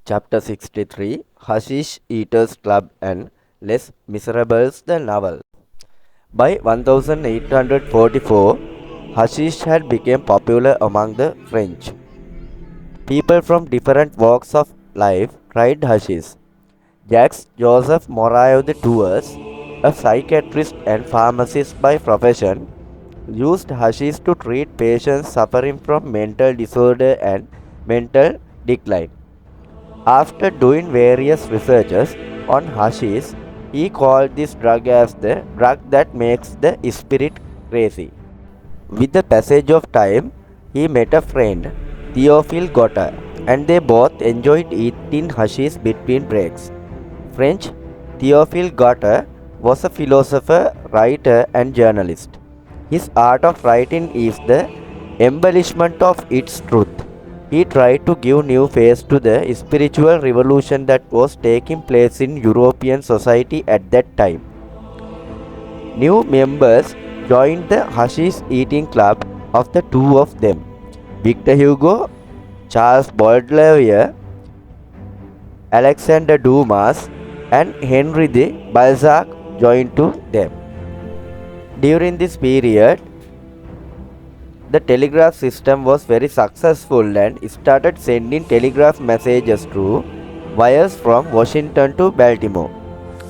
Chapter 63 Hashish Eaters Club and Les Miserables the novel. By 1844, hashish had become popular among the French. People from different walks of life tried hashish. Jacques Joseph Moreau de Tours, a psychiatrist and pharmacist by profession, used hashish to treat patients suffering from mental disorder and mental decline. After doing various researches on hashish, he called this drug as the drug that makes the spirit crazy. With the passage of time, he met a friend, Theophile Gautier, and they both enjoyed eating hashish between breaks. French Theophile Gautier was a philosopher, writer, and journalist. His art of writing is the embellishment of its truth. He tried to give new face to the spiritual revolution that was taking place in European society at that time. New members joined the hashish eating club of the two of them. Victor Hugo, Charles Baudelaire, Alexander Dumas, and Henri de Balzac joined to them. During this period, the telegraph system was very successful and started sending telegraph messages through wires from Washington to Baltimore.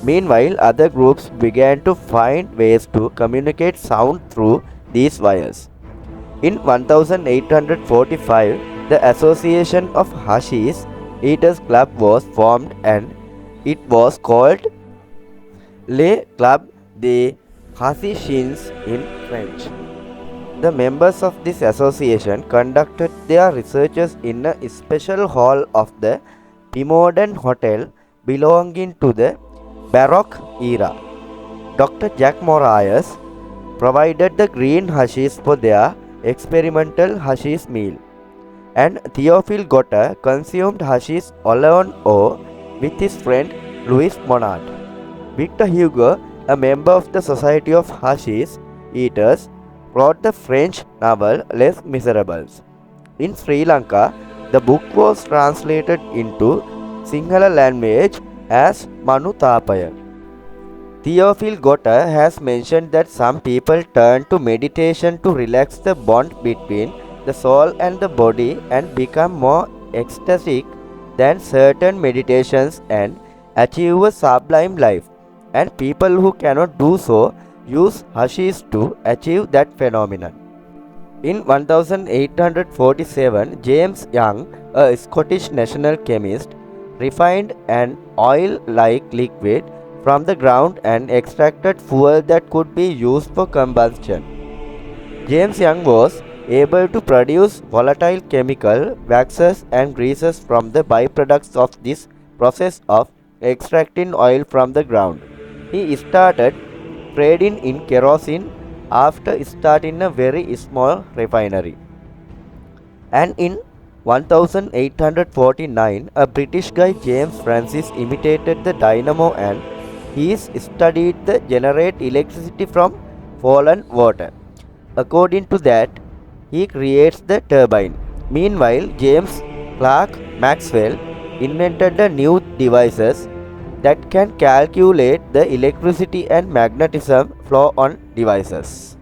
Meanwhile, other groups began to find ways to communicate sound through these wires. In 1845, the Association of Hashish Eaters Club was formed and it was called Le Club des Hashishins in French. The members of this association conducted their researches in a special hall of the Pimodon Hotel belonging to the Baroque era. Dr. Jacques Moraes provided the green hashish for their experimental hashish meal, and Theophile Gautier consumed hashish alone or with his friend Louis Monod. Victor Hugo, a member of the Society of Hashish Eaters, wrote the French novel Les Miserables. In Sri Lanka, the book was translated into Sinhala language as Manu Tapaya. Theophile Gautier has mentioned that some people turn to meditation to relax the bond between the soul and the body and become more ecstatic than certain meditations and achieve a sublime life. And people who cannot do so use hashish to achieve that phenomenon. In 1847, James Young, a Scottish national chemist, refined an oil-like liquid from the ground and extracted fuel that could be used for combustion. James Young was able to produce volatile chemical waxes and greases from the byproducts of this process of extracting oil from the ground. He started trading in kerosene after starting a very small refinery. And in 1849, a British guy, James Francis, imitated the dynamo and he studied the generate electricity from fallen water. According to that, he creates the turbine. Meanwhile, James Clerk Maxwell invented the new devices that can calculate the electricity and magnetism flow on devices.